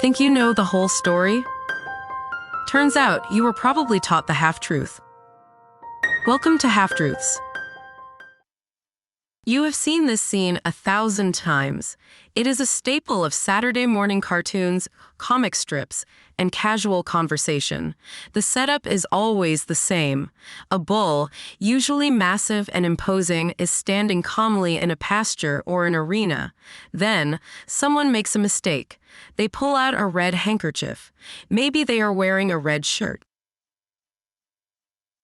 Think you know the whole story? Turns out you were probably taught the half-truth. Welcome to Half-Truths. You have seen this scene 1,000 times. It is a staple of Saturday morning cartoons, comic strips, and casual conversation. The setup is always the same. A bull, usually massive and imposing, is standing calmly in a pasture or an arena. Then, someone makes a mistake. They pull out a red handkerchief. Maybe they are wearing a red shirt.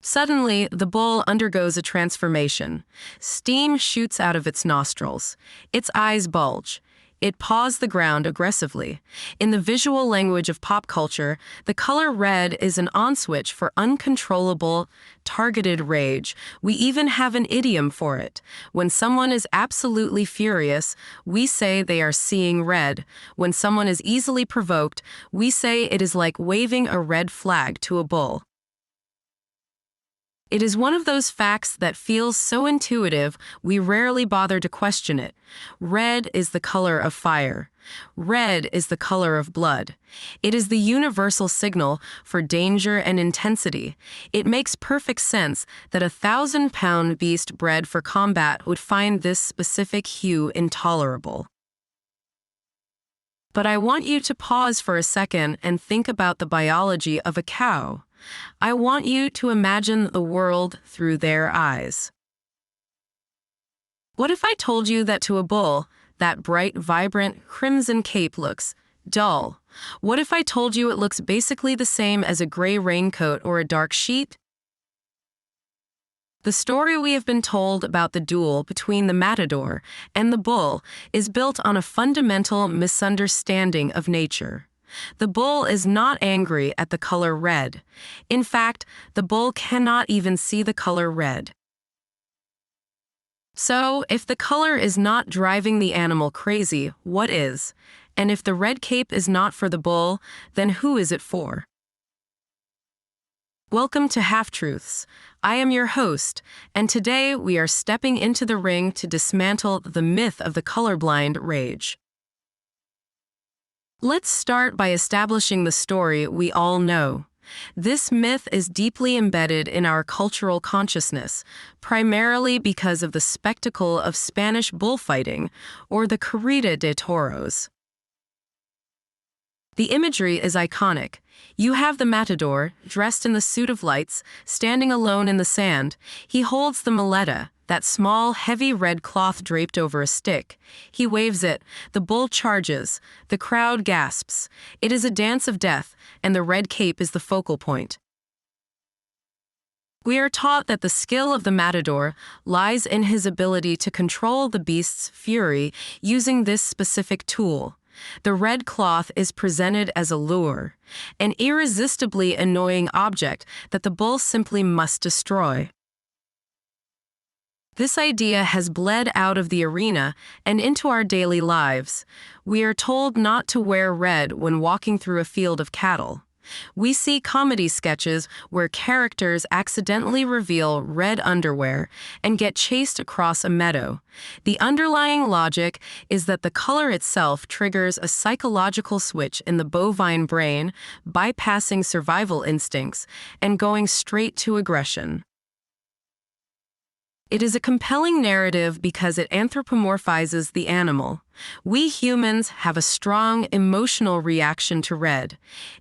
Suddenly, the bull undergoes a transformation. Steam shoots out of its nostrils. Its eyes bulge. It paws the ground aggressively. In the visual language of pop culture, the color red is an on-switch for uncontrollable, targeted rage. We even have an idiom for it. When someone is absolutely furious, we say they are seeing red. When someone is easily provoked, we say it is like waving a red flag to a bull. It is one of those facts that feels so intuitive, we rarely bother to question it. Red is the color of fire. Red is the color of blood. It is the universal signal for danger and intensity. It makes perfect sense that a 1,000-pound beast bred for combat would find this specific hue intolerable. But I want you to pause for a second and think about the biology of a cow. I want you to imagine the world through their eyes. What if I told you that to a bull, that bright, vibrant, crimson cape looks dull? What if I told you it looks basically the same as a gray raincoat or a dark sheet? The story we have been told about the duel between the Matador and the bull is built on a fundamental misunderstanding of nature. The bull is not angry at the color red. In fact, the bull cannot even see the color red. So, if the color is not driving the animal crazy, what is? And if the red cape is not for the bull, then who is it for? Welcome to Half-Truths. I am your host, and today we are stepping into the ring to dismantle the myth of the colorblind rage. Let's start by establishing the story we all know. This myth is deeply embedded in our cultural consciousness, primarily because of the spectacle of Spanish bullfighting, or the corrida de toros. The imagery is iconic. You have the matador, dressed in the suit of lights, standing alone in the sand. He holds the muleta, that small, heavy red cloth draped over a stick. He waves it. The bull charges. The crowd gasps. It is a dance of death, and the red cape is the focal point. We are taught that the skill of the matador lies in his ability to control the beast's fury using this specific tool. The red cloth is presented as a lure, an irresistibly annoying object that the bull simply must destroy. This idea has bled out of the arena and into our daily lives. We are told not to wear red when walking through a field of cattle. We see comedy sketches where characters accidentally reveal red underwear and get chased across a meadow. The underlying logic is that the color itself triggers a psychological switch in the bovine brain, bypassing survival instincts and going straight to aggression. It is a compelling narrative because it anthropomorphizes the animal. We humans have a strong emotional reaction to red.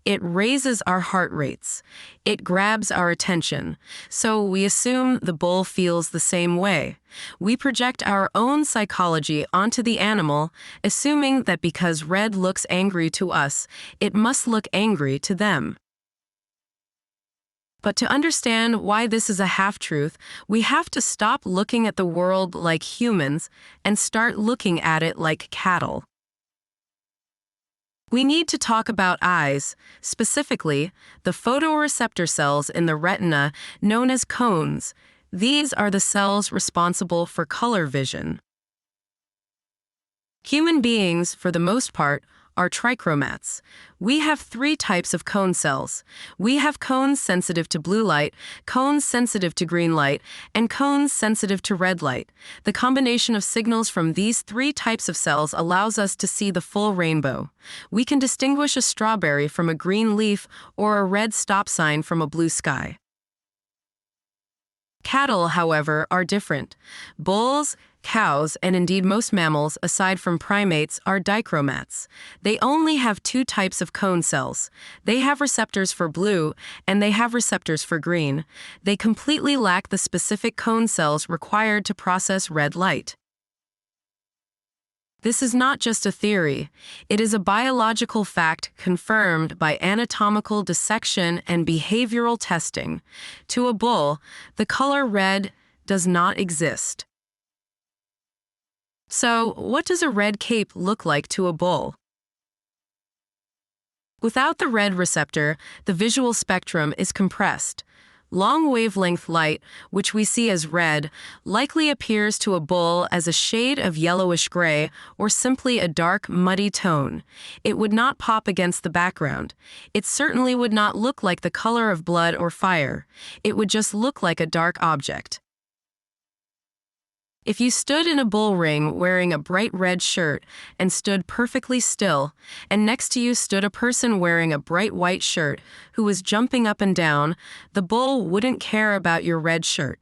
It raises our heart rates. It grabs our attention. So we assume the bull feels the same way. We project our own psychology onto the animal, assuming that because red looks angry to us, it must look angry to them. But to understand why this is a half-truth, we have to stop looking at the world like humans and start looking at it like cattle. We need to talk about eyes, specifically the photoreceptor cells in the retina known as cones. These are the cells responsible for color vision. Human beings, for the most part, are trichromats. We have three types of cone cells. We have cones sensitive to blue light, cones sensitive to green light, and cones sensitive to red light. The combination of signals from these three types of cells allows us to see the full rainbow. We can distinguish a strawberry from a green leaf or a red stop sign from a blue sky. Cattle, however, are different. Bulls, cows, and indeed most mammals, aside from primates, are dichromats. They only have two types of cone cells. They have receptors for blue, and they have receptors for green. They completely lack the specific cone cells required to process red light. This is not just a theory. It is a biological fact confirmed by anatomical dissection and behavioral testing. To a bull, the color red does not exist. So, what does a red cape look like to a bull? Without the red receptor, the visual spectrum is compressed. Long wavelength light, which we see as red, likely appears to a bull as a shade of yellowish gray or simply a dark, muddy tone. It would not pop against the background. It certainly would not look like the color of blood or fire. It would just look like a dark object. If you stood in a bull ring wearing a bright red shirt and stood perfectly still, and next to you stood a person wearing a bright white shirt who was jumping up and down, the bull wouldn't care about your red shirt.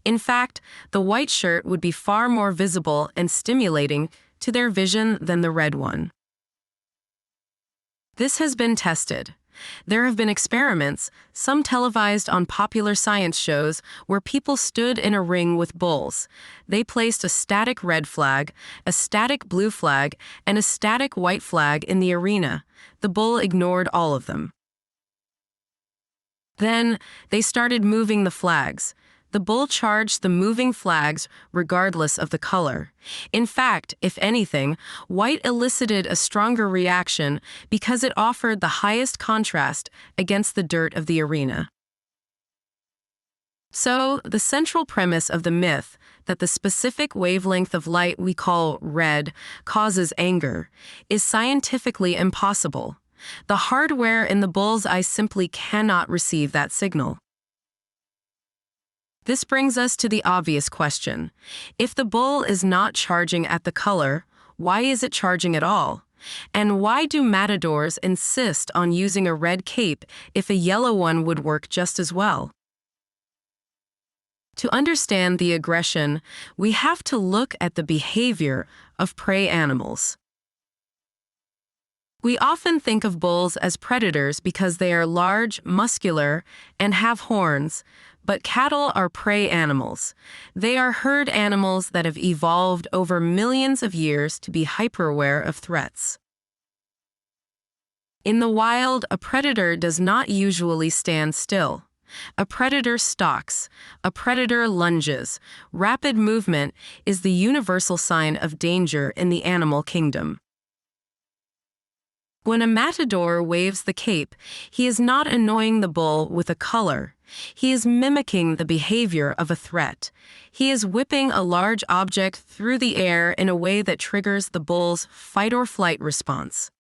In fact, the white shirt would be far more visible and stimulating to their vision than the red one. This has been tested. There have been experiments, some televised on popular science shows, where people stood in a ring with bulls. They placed a static red flag, a static blue flag, and a static white flag in the arena. The bull ignored all of them. Then, they started moving the flags. The bull charged the moving flags regardless of the color. In fact, if anything, white elicited a stronger reaction because it offered the highest contrast against the dirt of the arena. So, the central premise of the myth that the specific wavelength of light we call red causes anger is scientifically impossible. The hardware in the bull's eye simply cannot receive that signal. This brings us to the obvious question. If the bull is not charging at the color, why is it charging at all? And why do matadors insist on using a red cape if a yellow one would work just as well? To understand the aggression, we have to look at the behavior of prey animals. We often think of bulls as predators because they are large, muscular, and have horns, but cattle are prey animals. They are herd animals that have evolved over millions of years to be hyper-aware of threats. In the wild, a predator does not usually stand still. A predator stalks. A predator lunges. Rapid movement is the universal sign of danger in the animal kingdom. When a matador waves the cape, he is not annoying the bull with a color. He is mimicking the behavior of a threat. He is whipping a large object through the air in a way that triggers the bull's fight-or-flight response.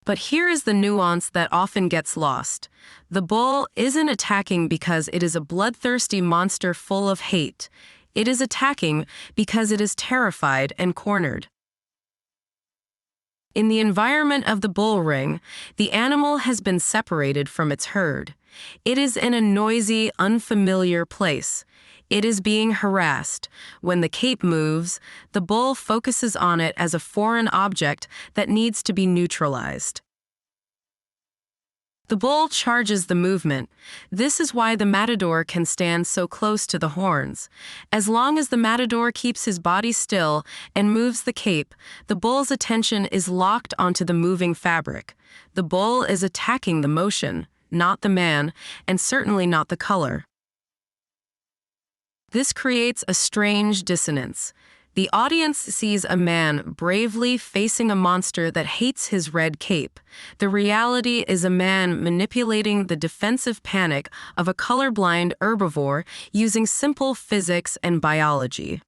But here is the nuance that often gets lost. The bull isn't attacking because it is a bloodthirsty monster full of hate. It is attacking because it is terrified and cornered. In the environment of the bull ring, the animal has been separated from its herd. It is in a noisy, unfamiliar place. It is being harassed. When the cape moves, the bull focuses on it as a foreign object that needs to be neutralized. The bull charges the movement. This is why the matador can stand so close to the horns. As long as the matador keeps his body still and moves the cape, the bull's attention is locked onto the moving fabric. The bull is attacking the motion, not the man, and certainly not the color. This creates a strange dissonance. The audience sees a man bravely facing a monster that hates his red cape. The reality is a man manipulating the defensive panic of a colorblind herbivore using simple physics and biology.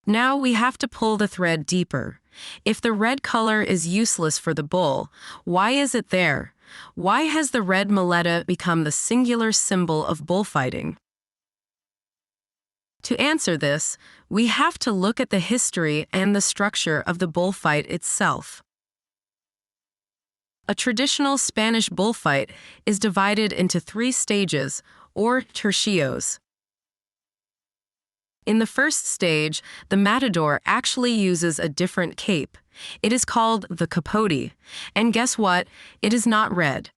Now we have to pull the thread deeper. If the red color is useless for the bull, why is it there? Why has the red maleta become the singular symbol of bullfighting? To answer this, we have to look at the history and the structure of the bullfight itself. A traditional Spanish bullfight is divided into 3 stages, or tercios. In the first stage, the matador actually uses a different cape. It is called the capote, and guess what? It is not red.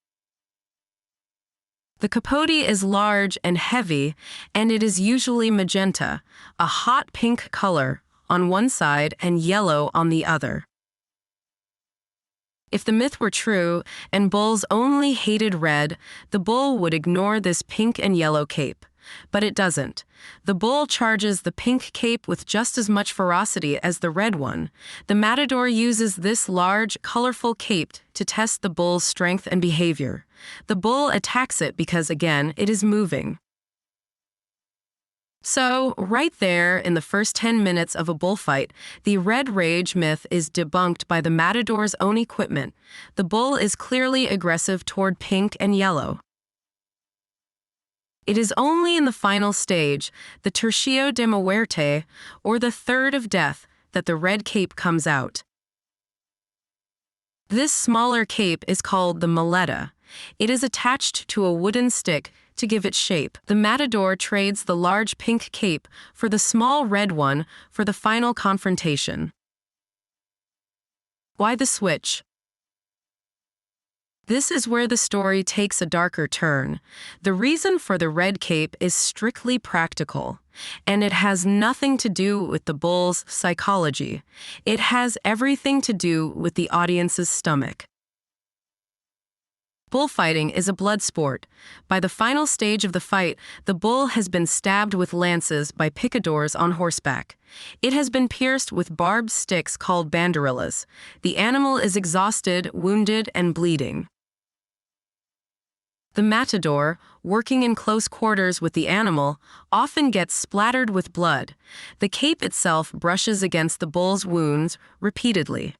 The capote is large and heavy, and it is usually magenta, a hot pink color, on one side and yellow on the other. If the myth were true, and bulls only hated red, the bull would ignore this pink and yellow cape. But it doesn't. The bull charges the pink cape with just as much ferocity as the red one. The matador uses this large, colorful cape to test the bull's strength and behavior. The bull attacks it because, again, it is moving. So, right there in the first 10 minutes of a bullfight, the red rage myth is debunked by the matador's own equipment. The bull is clearly aggressive toward pink and yellow. It is only in the final stage, the tercio de muerte, or the third of death, that the red cape comes out. This smaller cape is called the maleta. It is attached to a wooden stick to give it shape. The matador trades the large pink cape for the small red one for the final confrontation. Why the switch? This is where the story takes a darker turn. The reason for the red cape is strictly practical, and it has nothing to do with the bull's psychology. It has everything to do with the audience's stomach. Bullfighting is a blood sport. By the final stage of the fight, the bull has been stabbed with lances by picadors on horseback. It has been pierced with barbed sticks called banderillas. The animal is exhausted, wounded, and bleeding. The matador, working in close quarters with the animal, often gets splattered with blood. The cape itself brushes against the bull's wounds repeatedly.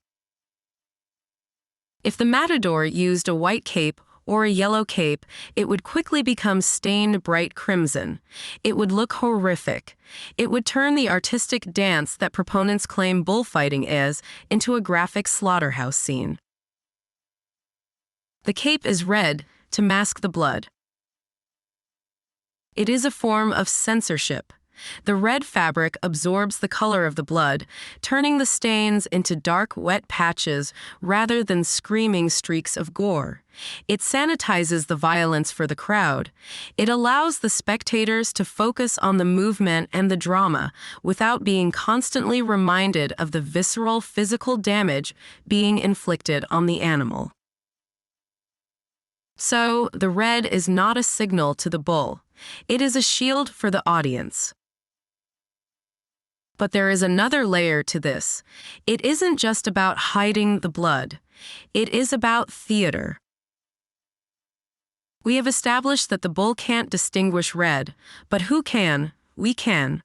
If the matador used a white cape or a yellow cape, it would quickly become stained bright crimson. It would look horrific. It would turn the artistic dance that proponents claim bullfighting is into a graphic slaughterhouse scene. The cape is red to mask the blood. It is a form of censorship. The red fabric absorbs the color of the blood, turning the stains into dark, wet patches rather than screaming streaks of gore. It sanitizes the violence for the crowd. It allows the spectators to focus on the movement and the drama without being constantly reminded of the visceral physical damage being inflicted on the animal. So, the red is not a signal to the bull. It is a shield for the audience. But there is another layer to this. It isn't just about hiding the blood. It is about theater. We have established that the bull can't distinguish red, but who can? We can.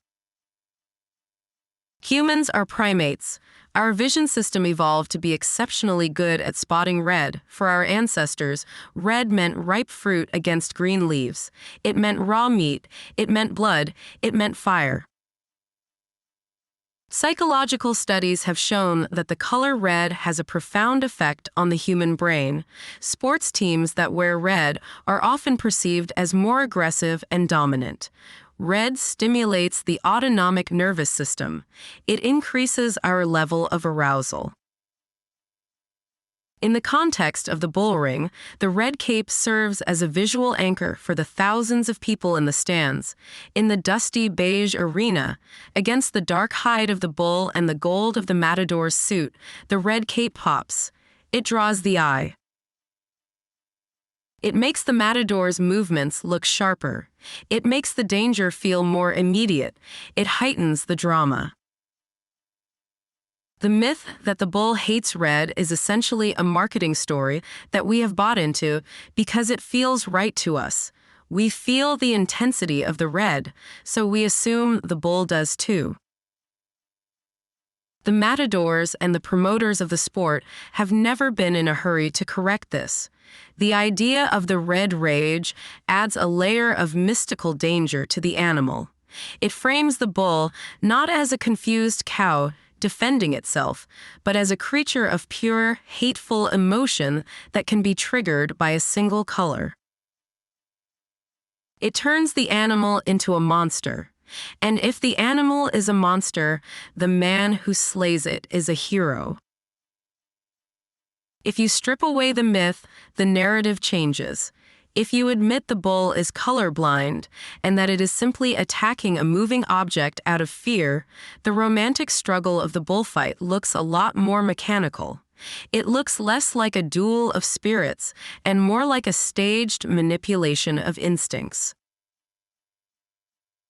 Humans are primates. Our vision system evolved to be exceptionally good at spotting red. For our ancestors, red meant ripe fruit against green leaves. It meant raw meat. It meant blood. It meant fire. Psychological studies have shown that the color red has a profound effect on the human brain. Sports teams that wear red are often perceived as more aggressive and dominant. Red stimulates the autonomic nervous system. It increases our level of arousal. In the context of the bullring, the red cape serves as a visual anchor for the thousands of people in the stands. In the dusty beige arena, against the dark hide of the bull and the gold of the matador's suit, the red cape pops. It draws the eye. It makes the matador's movements look sharper. It makes the danger feel more immediate. It heightens the drama. The myth that the bull hates red is essentially a marketing story that we have bought into because it feels right to us. We feel the intensity of the red, so we assume the bull does too. The matadors and the promoters of the sport have never been in a hurry to correct this. The idea of the red rage adds a layer of mystical danger to the animal. It frames the bull not as a confused cow defending itself, but as a creature of pure, hateful emotion that can be triggered by a single color. It turns the animal into a monster. And if the animal is a monster, the man who slays it is a hero. If you strip away the myth, the narrative changes. If you admit the bull is colorblind and that it is simply attacking a moving object out of fear, the romantic struggle of the bullfight looks a lot more mechanical. It looks less like a duel of spirits and more like a staged manipulation of instincts.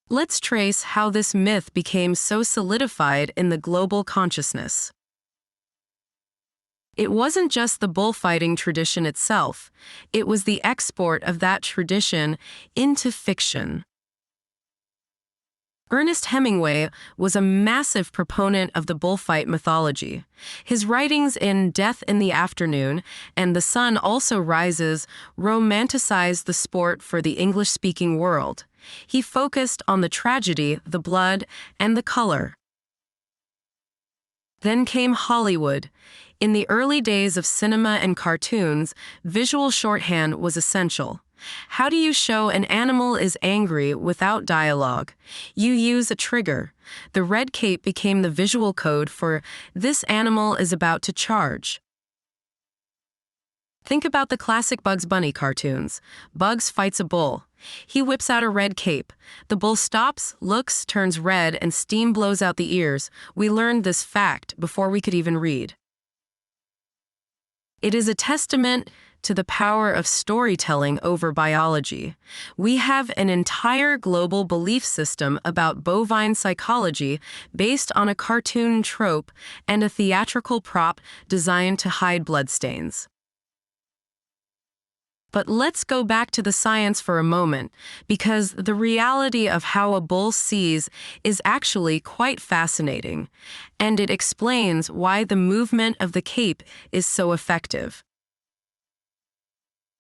Let's trace how this myth became so solidified in the global consciousness. It wasn't just the bullfighting tradition itself, it was the export of that tradition into fiction. Ernest Hemingway was a massive proponent of the bullfight mythology. His writings in Death in the Afternoon and The Sun Also Rises romanticized the sport for the English-speaking world. He focused on the tragedy, the blood, and the color. Then came Hollywood. In the early days of cinema and cartoons, visual shorthand was essential. How do you show an animal is angry without dialogue? You use a trigger. The red cape became the visual code for this animal is about to charge. Think about the classic Bugs Bunny cartoons. Bugs fights a bull. He whips out a red cape. The bull stops, looks, turns red, and steam blows out the ears. We learned this fact before we could even read. It is a testament to the power of storytelling over biology. We have an entire global belief system about bovine psychology based on a cartoon trope and a theatrical prop designed to hide bloodstains. But let's go back to the science for a moment, because the reality of how a bull sees is actually quite fascinating, and it explains why the movement of the cape is so effective.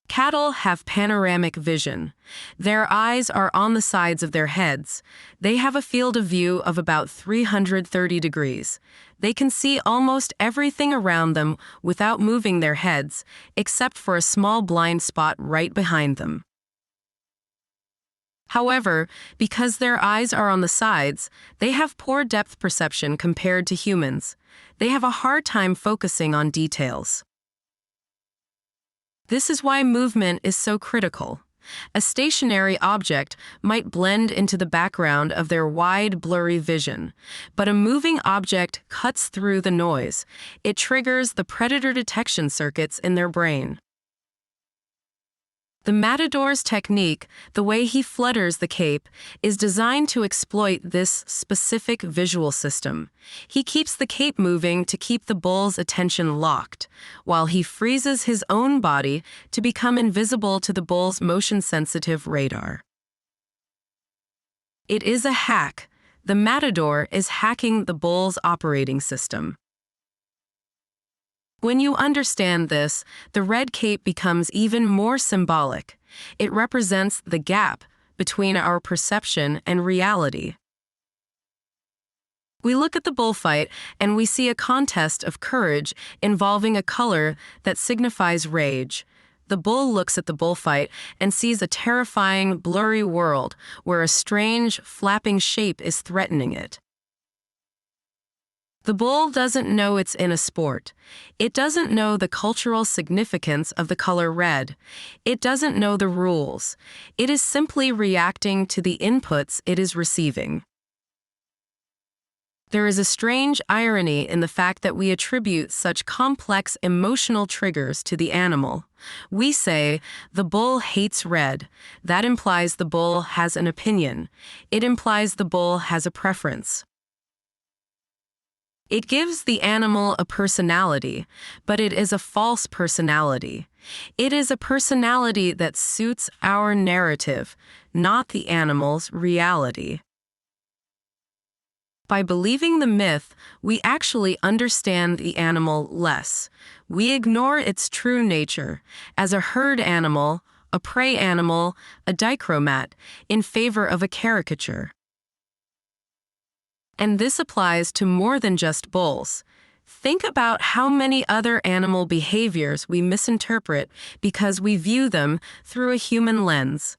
Cattle have panoramic vision. Their eyes are on the sides of their heads. They have a field of view of about 330 degrees. They can see almost everything around them without moving their heads, except for a small blind spot right behind them. However, because their eyes are on the sides, they have poor depth perception compared to humans. They have a hard time focusing on details. This is why movement is so critical. A stationary object might blend into the background of their wide, blurry vision, but a moving object cuts through the noise. It triggers the predator detection circuits in their brain. The matador's technique, the way he flutters the cape, is designed to exploit this specific visual system. He keeps the cape moving to keep the bull's attention locked, while he freezes his own body to become invisible to the bull's motion-sensitive radar. It is a hack. The matador is hacking the bull's operating system. When you understand this, the red cape becomes even more symbolic. It represents the gap between our perception and reality. We look at the bullfight and we see a contest of courage involving a color that signifies rage. The bull looks at the bullfight and sees a terrifying, blurry world where a strange, flapping shape is threatening it. The bull doesn't know it's in a sport. It doesn't know the cultural significance of the color red. It doesn't know the rules. It is simply reacting to the inputs it is receiving. There is a strange irony in the fact that we attribute such complex emotional triggers to the animal. We say, the bull hates red. That implies the bull has an opinion. It implies the bull has a preference. It gives the animal a personality, but it is a false personality. It is a personality that suits our narrative, not the animal's reality. By believing the myth, we actually understand the animal less. We ignore its true nature as a herd animal, a prey animal, a dichromat, in favor of a caricature. And this applies to more than just bulls. Think about how many other animal behaviors we misinterpret because we view them through a human lens.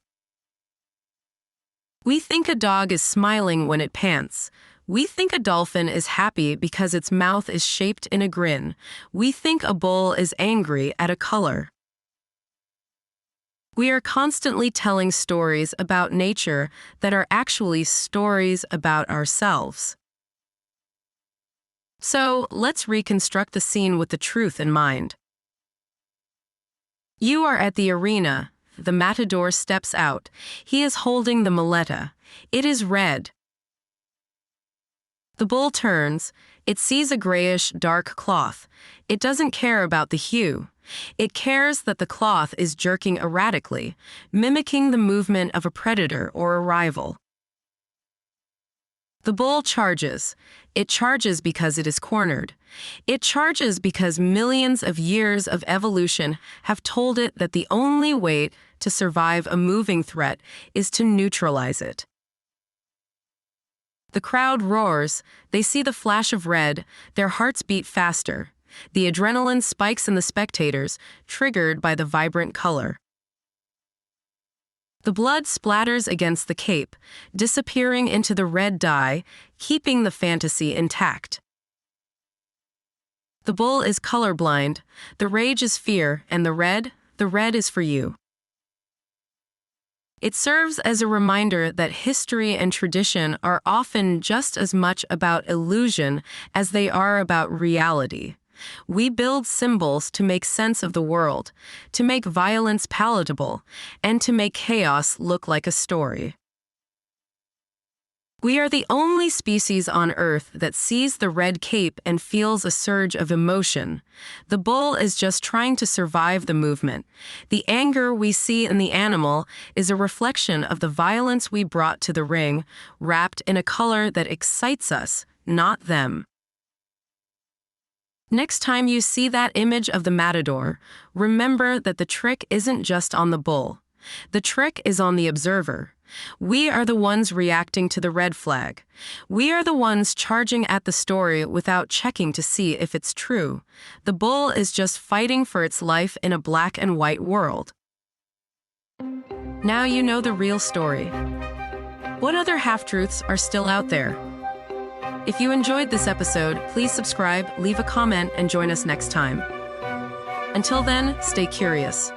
We think a dog is smiling when it pants. We think a dolphin is happy because its mouth is shaped in a grin. We think a bull is angry at a color. We are constantly telling stories about nature that are actually stories about ourselves. So, let's reconstruct the scene with the truth in mind. You are at the arena. The Matador steps out. He is holding the muleta. It is red. The bull turns. It sees a grayish, dark cloth. It doesn't care about the hue. It cares that the cloth is jerking erratically, mimicking the movement of a predator or a rival. The bull charges. It charges because it is cornered. It charges because millions of years of evolution have told it that the only way to survive a moving threat is to neutralize it. The crowd roars. They see the flash of red. Their hearts beat faster. The adrenaline spikes in the spectators, triggered by the vibrant color. The blood splatters against the cape, disappearing into the red dye, keeping the fantasy intact. The bull is colorblind, the rage is fear, and the red is for you. It serves as a reminder that history and tradition are often just as much about illusion as they are about reality. We build symbols to make sense of the world, to make violence palatable, and to make chaos look like a story. We are the only species on Earth that sees the red cape and feels a surge of emotion. The bull is just trying to survive the movement. The anger we see in the animal is a reflection of the violence we brought to the ring, wrapped in a color that excites us, not them. Next time you see that image of the matador, remember that the trick isn't just on the bull. The trick is on the observer. We are the ones reacting to the red flag. We are the ones charging at the story without checking to see if it's true. The bull is just fighting for its life in a black and white world. Now you know the real story. What other half-truths are still out there? If you enjoyed this episode, please subscribe, leave a comment, and join us next time. Until then, stay curious.